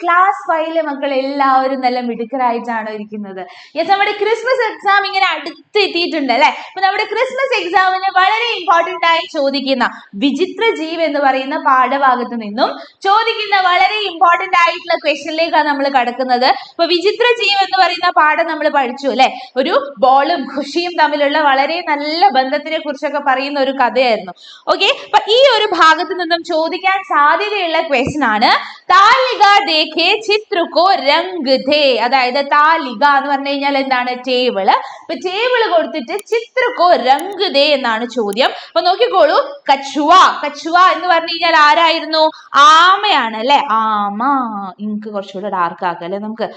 Class 5 മക്കൾ എല്ലാവരും നല്ല മിടുക്കരായിട്ടാണോ ഇരിക്കുന്നത്? യെസ്, നമ്മുടെ ക്രിസ്മസ് എക്സാം ഇങ്ങനെ അടുത്തെത്തിയിട്ടുണ്ട് അല്ലെ. അപ്പൊ നമ്മുടെ ക്രിസ്മസ് എക്സാമിന് വളരെ ഇമ്പോർട്ടന്റ് ആയി ചോദിക്കുന്ന വിചിത്ര ജീവ് എന്ന് പറയുന്ന പാഠഭാഗത്ത് നിന്നും ചോദിക്കുന്ന വളരെ ഇമ്പോർട്ടന്റ് ആയിട്ടുള്ള ക്വസ്റ്റ്യനിലേക്കാണ് നമ്മൾ കടക്കുന്നത്. അപ്പൊ വിചിത്ര ജീവ് എന്ന് പറയുന്ന പാഠം നമ്മൾ പഠിച്ചു അല്ലെ. ഒരു ബോളും ഖുഷിയും തമ്മിലുള്ള വളരെ നല്ല ബന്ധത്തിനെ കുറിച്ചൊക്കെ പറയുന്ന ഒരു കഥയായിരുന്നു. ഓക്കെ, അപ്പൊ ഈ ഒരു ഭാഗത്ത് നിന്നും ചോദിക്കാൻ സാധ്യതയുള്ള ക്വസ്റ്റ്യൻ ആണ് താലിക ദേഖേ ചിത്രക്കോ രംഗ് ദേ. അതായത് താലിക എന്ന് പറഞ്ഞു കഴിഞ്ഞാൽ എന്താണ്? ടേബിള്. അപ്പൊ ടേബിള് കൊടുത്തിട്ട് ചിത്രക്കോ രംഗ് ദേ എന്നാണ് ചോദ്യം. അപ്പൊ നോക്കിക്കോളൂ, കച്ചുവ. കച്ചുവ എന്ന് പറഞ്ഞു കഴിഞ്ഞാൽ ആരായിരുന്നു? ആമയാണ് അല്ലെ. ആമ. ഇങ്ക് കുറച്ചുകൂടെ ഡാർക്ക് ആക്കാം അല്ലെ നമുക്ക്.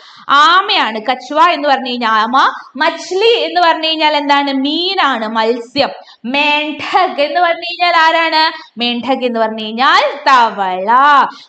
ആമയാണ്. കച്ചുവ എന്ന് പറഞ്ഞു കഴിഞ്ഞാൽ ആമ. മച്ച്ലി എന്ന് പറഞ്ഞു കഴിഞ്ഞാൽ എന്താണ്? മീനാണ്, മത്സ്യം. മേണ്ഠക് എന്ന് പറഞ്ഞു കഴിഞ്ഞാൽ ആരാണ്? മേണ്ഠക് എന്ന് പറഞ്ഞു കഴിഞ്ഞാൽ തവള.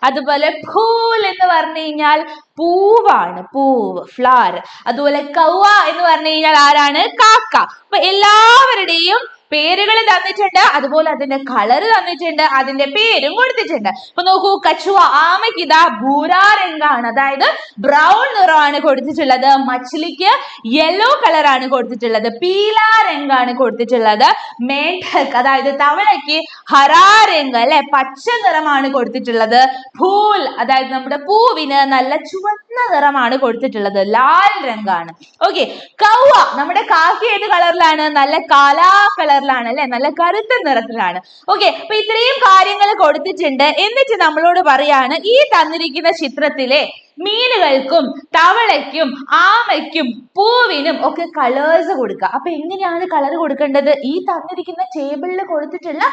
അതുപോലെ ഫൂൽ എന്ന് പറഞ്ഞു കഴിഞ്ഞാൽ പൂവാണ്, പൂവ്, ഫ്ലവർ. അതുപോലെ കൗവ എന്ന് പറഞ്ഞു കഴിഞ്ഞാൽ ആരാണ്? കാക്ക. അപ്പൊ എല്ലാവരുടെയും പേരുകൾ തന്നിട്ടുണ്ട്, അതുപോലെ അതിന്റെ കളർ തന്നിട്ടുണ്ട്, അതിന്റെ പേരും കൊടുത്തിട്ടുണ്ട്. അപ്പൊ നോക്കൂ, കച്ചുവ ആമയ്ക്ക് ഇതാ ഭൂരാ രംഗാണ്, അതായത് ബ്രൗൺ നിറമാണ് കൊടുത്തിട്ടുള്ളത്. മച്ച്ലിക്ക് യെല്ലോ കളറാണ് കൊടുത്തിട്ടുള്ളത്, പീലാ രംഗാണ് കൊടുത്തിട്ടുള്ളത്. മേണ്ഠക് അതായത് തവളയ്ക്ക് ഹരാ രംഗ് അല്ലെ, പച്ച നിറമാണ് കൊടുത്തിട്ടുള്ളത്. ഫൂൽ അതായത് നമ്മുടെ പൂവിന് നല്ല ചുവന്ന നിറമാണ് കൊടുത്തിട്ടുള്ളത്, ലാൽ രംഗാണ്. ഓക്കെ, കൗവ നമ്മുടെ കാക്ക ഏത് കളറിലാണ്? നല്ല കാലാ കളറിലാണ് അല്ലെ, നല്ല കറുത്ത നിറത്തിലാണ്. ഓക്കെ, അപ്പൊ ഇത്രയും കാര്യങ്ങൾ കൊടുത്തിട്ടുണ്ട്. എന്നിട്ട് നമ്മളോട് പറയാണ് ഈ തന്നിരിക്കുന്ന ചിത്രത്തിലെ മീനുകൾക്കും തവളയ്ക്കും ആമയ്ക്കും പൂവിനും ഒക്കെ കളേഴ്സ് കൊടുക്കുക. അപ്പൊ എങ്ങനെയാണ് കളർ കൊടുക്കേണ്ടത്? ഈ തന്നിരിക്കുന്ന ടേബിളിൽ കൊടുത്തിട്ടുള്ള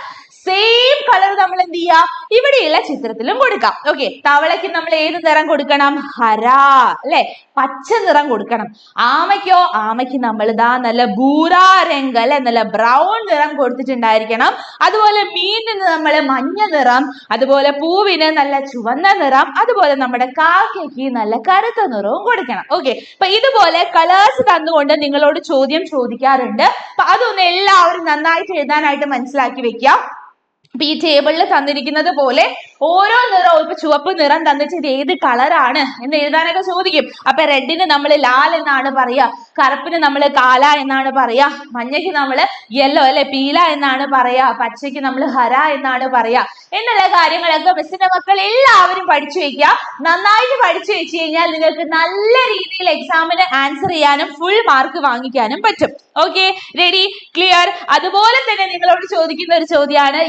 സെയിം കളർ നമ്മൾ എന്ത് ചെയ്യാ? ഇവിടെയുള്ള ചിത്രത്തിലും കൊടുക്കാം. ഓക്കെ, തവളയ്ക്ക് നമ്മൾ ഏത് നിറം കൊടുക്കണം? ഹരാ അല്ലെ, പച്ച നിറം കൊടുക്കണം. ആമയ്ക്കോ? ആമയ്ക്ക് നമ്മൾ ഇതാ നല്ല ഭൂരാ രംഗ് അല്ലെ, നല്ല ബ്രൗൺ നിറം കൊടുത്തിട്ടുണ്ടായിരിക്കണം. അതുപോലെ മീനിന് നമ്മൾ മഞ്ഞ നിറം, അതുപോലെ പൂവിന് നല്ല ചുവന്ന നിറം, അതുപോലെ നമ്മുടെ കാക്കയ്ക്ക് നല്ല കറുത്ത നിറവും കൊടുക്കണം. ഓക്കെ, അപ്പൊ ഇതുപോലെ കളേഴ്സ് തന്നുകൊണ്ട് നിങ്ങളോട് ചോദ്യം ചോദിക്കാറുണ്ട്. അപ്പൊ അതൊന്ന് എല്ലാവരും നന്നായിട്ട് എഴുതാനായിട്ട് മനസ്സിലാക്കി വെക്കുക. അപ്പൊ ഈ ടേബിളിൽ തന്നിരിക്കുന്നത് പോലെ ഓരോ നിറവും, ഇപ്പൊ ചുവപ്പ് നിറം തന്നിട്ട് ഇത് ഏത് കളറാണ് എന്ന് എഴുതാനൊക്കെ ചോദിക്കും. അപ്പൊ റെഡിന് നമ്മൾ ലാൽ എന്നാണ് പറയാ, കറുപ്പിന് നമ്മൾ കാല എന്നാണ് പറയാ, മഞ്ഞയ്ക്ക് നമ്മൾ യെല്ലോ അല്ലെ പീല എന്നാണ് പറയാ, പച്ചയ്ക്ക് നമ്മൾ ഹര എന്നാണ് പറയാ എന്നുള്ള കാര്യങ്ങളൊക്കെ മിസ്സിന്റെ മക്കൾ എല്ലാവരും പഠിച്ചു വെക്കുക. നന്നായിട്ട് പഠിച്ചു വെച്ച് കഴിഞ്ഞാൽ നിങ്ങൾക്ക് നല്ല രീതിയിൽ എക്സാമിന് ആൻസർ ചെയ്യാനും ഫുൾ മാർക്ക് വാങ്ങിക്കാനും പറ്റും. Okay, ready, clear? അതുപോലെ തന്നെ നിങ്ങളോട് ചോദിക്കുന്ന ഒരു ചോദ്യമാണ്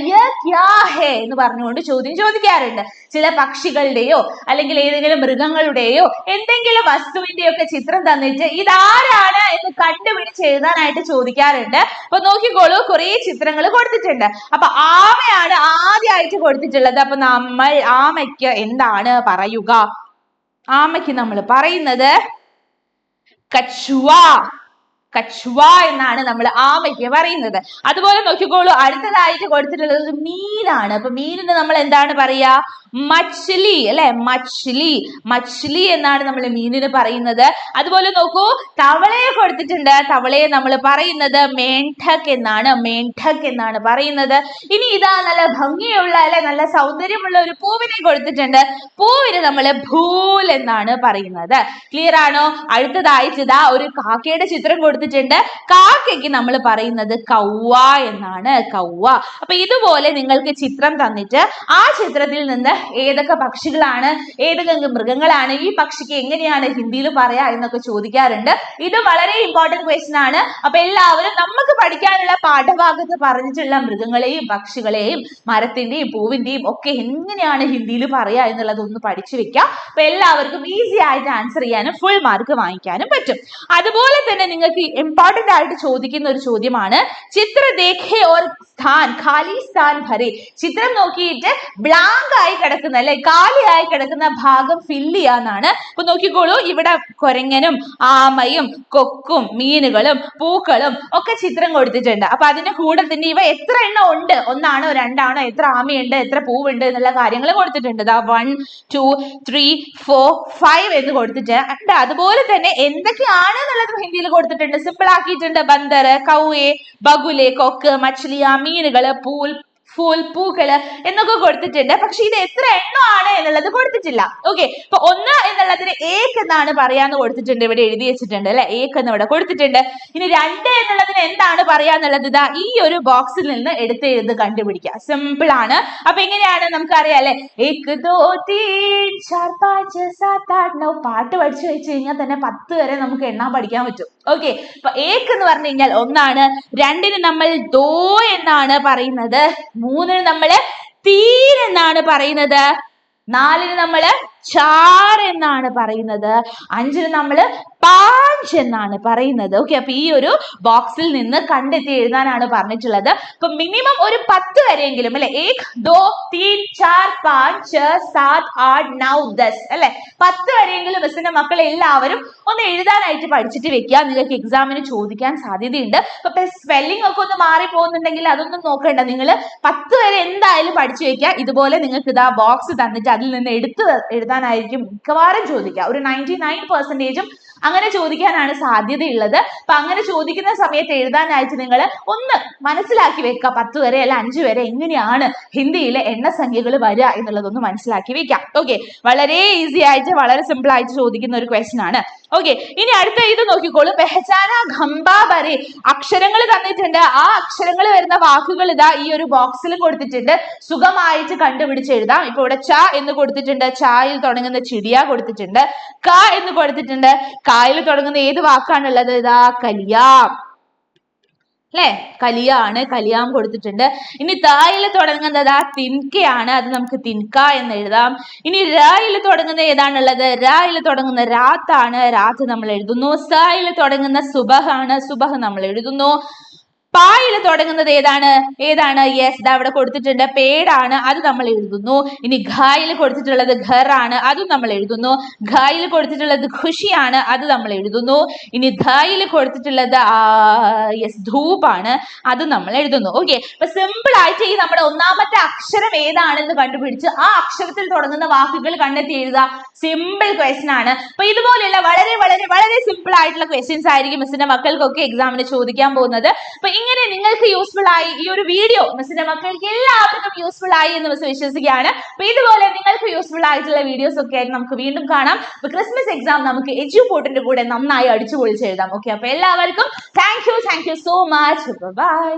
എന്ന് പറഞ്ഞുകൊണ്ട് ചോദ്യം ചോദിക്കാറുണ്ട്. ചില പക്ഷികളുടെയോ അല്ലെങ്കിൽ ഏതെങ്കിലും മൃഗങ്ങളുടെയോ എന്തെങ്കിലും വസ്തുവിന്റെയോ ഒക്കെ ചിത്രം തന്നിട്ട് ഇതാരാണ് എന്ന് കണ്ടുപിടിച്ച് എഴുതാനായിട്ട് ചോദിക്കാറുണ്ട്. അപ്പൊ നോക്കിക്കോളൂ, കുറെ ചിത്രങ്ങൾ കൊടുത്തിട്ടുണ്ട്. അപ്പൊ ആമയാണ് ആദ്യമായിട്ട് കൊടുത്തിട്ടുള്ളത്. അപ്പൊ നമ്മൾ ആമയ്ക്ക് എന്താണ് പറയുക? ആമയ്ക്ക് നമ്മൾ പറയുന്നത് കച്ചുവ. കച്ചുവ എന്നാണ് നമ്മൾ ആമയ്ക്ക് പറയുന്നത്. അതുപോലെ നോക്കിക്കോളൂ, അടുത്തതായിട്ട് കൊടുത്തിട്ടുള്ളത് മീനാണ്. അപ്പൊ മീനിന് നമ്മൾ എന്താണ് പറയാ? മച്ച്ലി അല്ലെ, മച്ച്ലി. മച്ച്ലി എന്നാണ് നമ്മൾ മീനിന് പറയുന്നത്. അതുപോലെ നോക്കൂ, തവളയെ കൊടുത്തിട്ടുണ്ട്. തവളയെ നമ്മൾ പറയുന്നത് മേണ്ഠക് എന്നാണ്, മേണ്ഠക് എന്നാണ് പറയുന്നത്. ഇനി ഇതാ നല്ല ഭംഗിയുള്ള അല്ലെ, നല്ല സൗന്ദര്യമുള്ള ഒരു പൂവിനെ കൊടുത്തിട്ടുണ്ട്. പൂവിന് നമ്മൾ ഭൂൽ എന്നാണ് പറയുന്നത്. ക്ലിയർ ആണോ? അടുത്തതായിട്ട് ഇതാ ഒരു കാക്കയുടെ ചിത്രം കൊടുത്തിട്ടുണ്ട്. കാക്കയ്ക്ക് നമ്മൾ പറയുന്നത് കൗവ എന്നാണ്, കൗവ. അപ്പൊ ഇതുപോലെ നിങ്ങൾക്ക് ചിത്രം തന്നിട്ട് ആ ചിത്രത്തിൽ നിന്ന് ഏതൊക്കെ പക്ഷികളാണ്, ഏതൊക്കെ മൃഗങ്ങളാണ്, ഈ പക്ഷിക്ക് എങ്ങനെയാണ് ഹിന്ദിയിൽ പറയാ എന്നൊക്കെ ചോദിക്കാറുണ്ട്. ഇത് വളരെ ഇമ്പോർട്ടന്റ് ക്വസ്റ്റ്യൻ ആണ്. അപ്പൊ എല്ലാവരും നമുക്ക് പഠിക്കാനുള്ള പാഠഭാഗത്ത് പറഞ്ഞിട്ടുള്ള മൃഗങ്ങളെയും പക്ഷികളെയും മരത്തിന്റെയും പൂവിന്റെയും ഒക്കെ എങ്ങനെയാണ് ഹിന്ദിയിൽ പറയാ എന്നുള്ളത് ഒന്ന് പഠിച്ചു വെക്കാം. അപ്പൊ എല്ലാവർക്കും ഈസി ആയിട്ട് ആൻസർ ചെയ്യാനും ഫുൾ മാർക്ക് വാങ്ങിക്കാനും പറ്റും. അതുപോലെ തന്നെ നിങ്ങൾക്ക് ഇമ്പോർട്ടന്റ് ആയിട്ട് ചോദിക്കുന്ന ഒരു ചോദ്യമാണ് ചിത്ര ദേഖേ ഓർ സ്ഥാൻ ഖാലി സ്ഥാൻ ഭരെ. ചിത്രം നോക്കിയിട്ട് ബ്ലാങ്ക് ആയി കിടക്കുന്ന അല്ലെ, കാലിയായി കിടക്കുന്ന ഭാഗം ഫില്ല് ചെയ്യാന്നാണ്. അപ്പൊ നോക്കിക്കോളൂ, ഇവിടെ കുരങ്ങനും ആമയും കൊക്കും മീനുകളും പൂക്കളും ഒക്കെ ചിത്രം കൊടുത്തിട്ടുണ്ട്. അപ്പൊ അതിന്റെ കൂടെ തന്നെ ഇവ എത്ര എണ്ണം ഉണ്ട്, ഒന്നാണോ രണ്ടാണോ, എത്ര ആമയുണ്ട്, എത്ര പൂവുണ്ട് എന്നുള്ള കാര്യങ്ങൾ കൊടുത്തിട്ടുണ്ട്. 1 2 3 4 5 എന്ന് കൊടുത്തിട്ടുണ്ട്. അതുപോലെ തന്നെ എന്തൊക്കെയാണ് എന്നുള്ളത് ഹിന്ദിയിൽ കൊടുത്തിട്ടുണ്ട്, സിമ്പിൾ ആക്കിയിട്ടുണ്ട്. ബന്ദർ, കൗവെ, ബഗുലെ, കൊക്ക്, മച്ച്ലിയ, മീനുകള്, പൂൽ, ഫുൾ പൂക്കള് എന്നൊക്കെ കൊടുത്തിട്ടുണ്ട്. പക്ഷെ ഇത് എത്ര എണ്ണമാണ് എന്നുള്ളത് കൊടുത്തിട്ടില്ല. ഓക്കെ, അപ്പൊ 1 എന്നുള്ളതിന് ഏക് എന്നാണ് പറയാന്ന് കൊടുത്തിട്ടുണ്ട്, ഇവിടെ എഴുതി വെച്ചിട്ടുണ്ട് അല്ലെ, ഏക് എന്ന് ഇവിടെ കൊടുത്തിട്ടുണ്ട്. ഇനി 2 എന്നുള്ളതിന് എന്താണ് പറയാന്നുള്ളത് ഇതാ ഈ ഒരു ബോക്സിൽ നിന്ന് എടുത്ത് കണ്ടുപിടിക്കുക. സിമ്പിൾ ആണ്. അപ്പൊ എങ്ങനെയാണ് നമുക്കറിയാം അല്ലെ, 1 2 3 4 5 7 8 9. പാട്ട് പഠിച്ചു വെച്ച് കഴിഞ്ഞാൽ തന്നെ 10 വരെ നമുക്ക് എണ്ണാൻ പഠിക്കാൻ പറ്റും. ഓക്കെ, അപ്പൊ ഏക് എന്ന് പറഞ്ഞു കഴിഞ്ഞാൽ 1 ആണ്, 2 നമ്മൾ ദോ എന്നാണ് പറയുന്നത്, 3 നമ്മള് തീൻ എന്നാണ് പറയുന്നത്, 4 നമ്മള് ചാർ എന്നാണ് പറയുന്നത്, 5 നമ്മള് 5 എന്നാണ് പറയുന്നത്. ഓക്കെ, അപ്പൊ ഈ ഒരു ബോക്സിൽ നിന്ന് കണ്ടെത്തി എഴുതാനാണ് പറഞ്ഞിട്ടുള്ളത്. അപ്പൊ മിനിമം ഒരു 10 വരെയെങ്കിലും അല്ലെ, 1 2 3 4 5 6 7 8 9 10 അല്ലെ, 10 വരെയെങ്കിലും മിസ്സിന്റെ മക്കൾ എല്ലാവരും ഒന്ന് എഴുതാനായിട്ട് പഠിച്ചിട്ട് വെക്കുക. നിങ്ങൾക്ക് എക്സാമിന് ചോദിക്കാൻ സാധ്യതയുണ്ട്. അപ്പൊ സ്പെല്ലിംഗ് ഒക്കെ ഒന്ന് മാറി പോകുന്നുണ്ടെങ്കിൽ അതൊന്നും നോക്കണ്ട, നിങ്ങൾ 10 വരെ എന്തായാലും പഠിച്ചു വെക്കുക. ഇതുപോലെ നിങ്ങൾക്ക് ഇതാ ബോക്സ് തന്നിട്ട് അതിൽ നിന്ന് എടുത്ത് എഴുതാനായിരിക്കും മിക്കവാറും ചോദിക്കുക. ഒരു 99% അങ്ങനെ ചോദിക്കാനാണ് സാധ്യതയുള്ളത്. അപ്പൊ അങ്ങനെ ചോദിക്കുന്ന സമയത്ത് എഴുതാനായിട്ട് നിങ്ങൾ ഒന്ന് മനസ്സിലാക്കി വെക്കുക, 10 വരെ അല്ല 5 വരെ എങ്ങനെയാണ് ഹിന്ദിയിലെ എണ്ണസംഖ്യകൾ വരിക എന്നുള്ളതൊന്ന് മനസ്സിലാക്കി വെക്കാം. ഓക്കെ, വളരെ ഈസി ആയിട്ട് വളരെ സിമ്പിൾ ആയിട്ട് ചോദിക്കുന്ന ഒരു ക്വസ്റ്റ്യൻ ആണ്. ഓക്കെ, ഇനി അടുത്ത ഇത് നോക്കിക്കോളൂ. പെഹചാന ഖംബാ ബരെ, അക്ഷരങ്ങൾ തന്നിട്ടുണ്ട്. ആ അക്ഷരങ്ങൾ വരുന്ന വാക്കുകൾ ഇതാ ഈ ഒരു ബോക്സിൽ കൊടുത്തിട്ടുണ്ട്, സുഖമായിട്ട് കണ്ടുപിടിച്ച് എഴുതാം. ഇപ്പൊ ഇവിടെ ച എന്ന് കൊടുത്തിട്ടുണ്ട്, ചായിൽ തുടങ്ങുന്ന ചിടിയ കൊടുത്തിട്ടുണ്ട്. ക എന്ന് കൊടുത്തിട്ടുണ്ട്, കായിൽ തുടങ്ങുന്ന ഏത് വാക്കാണുള്ളത്, ഇതാ കലിയാം അല്ലെ, കലിയാണ്, കലിയാം കൊടുത്തിട്ടുണ്ട്. ഇനി തായിൽ തുടങ്ങുന്നത് തിൻകയാണ്, അത് നമുക്ക് തിൻക എന്ന് എഴുതാം. ഇനി രായിൽ തുടങ്ങുന്ന ഏതാണുള്ളത്, രായിൽ തുടങ്ങുന്ന രാത്താണ്, രാത്ത് നമ്മൾ എഴുതുന്നു. സായിൽ തുടങ്ങുന്ന സുബഹാണ്, സുബഹ് നമ്മൾ എഴുതുന്നു. പായിൽ തുടങ്ങുന്നത് ഏതാണ് യെസ്, അവിടെ കൊടുത്തിട്ടുണ്ട്, പേടാണ്, അത് നമ്മൾ എഴുതുന്നു. ഇനി ഘായിൽ കൊടുത്തിട്ടുള്ളത് ഘർ ആണ്, അതും നമ്മൾ എഴുതുന്നു. ഘായിൽ കൊടുത്തിട്ടുള്ളത് ഖുഷിയാണ്, അത് നമ്മൾ എഴുതുന്നു. ഇനി ധായിൽ കൊടുത്തിട്ടുള്ളത് യെസ് ധൂപാണ്, അത് നമ്മൾ എഴുതുന്നു. ഓക്കെ, അപ്പൊ സിമ്പിൾ ആയിട്ട് ഈ നമ്മുടെ ഒന്നാമത്തെ അക്ഷരം ഏതാണെന്ന് കണ്ടുപിടിച്ച് ആ അക്ഷരത്തിൽ തുടങ്ങുന്ന വാക്കുകൾ കണ്ടെത്തി എഴുതുക. സിമ്പിൾ ക്വസ്റ്റ്യൻ ആണ്. അപ്പൊ ഇതുപോലെയുള്ള വളരെ വളരെ വളരെ സിമ്പിൾ ആയിട്ടുള്ള ക്വസ്റ്റ്യൻസ് ആയിരിക്കും മിസ്സിന്റെ മക്കൾക്കൊക്കെ എക്സാമിന് ചോദിക്കാൻ പോകുന്നത്. അപ്പൊ ഇങ്ങനെ നിങ്ങൾക്ക് യൂസ്ഫുൾ ആയി ഈ ഒരു വീഡിയോ മിസ്സിന്റെ മക്കൾക്ക് എല്ലാവർക്കും യൂസ്ഫുൾ ആയി എന്ന് മിസ് വിശ്വസിക്കുകയാണ്. അപ്പൊ ഇതുപോലെ നിങ്ങൾക്ക് യൂസ്ഫുൾ ആയിട്ടുള്ള വീഡിയോസ് ഒക്കെ ആയിട്ട് നമുക്ക് വീണ്ടും കാണാം. അപ്പൊ ക്രിസ്മസ് എക്സാം നമുക്ക് എഡ്യൂപോർട്ടിന്റെ കൂടെ നന്നായി അടിച്ചു പൊളിച്ച് എഴുതാം. ഓക്കെ, അപ്പൊ എല്ലാവർക്കും thank you so much. By.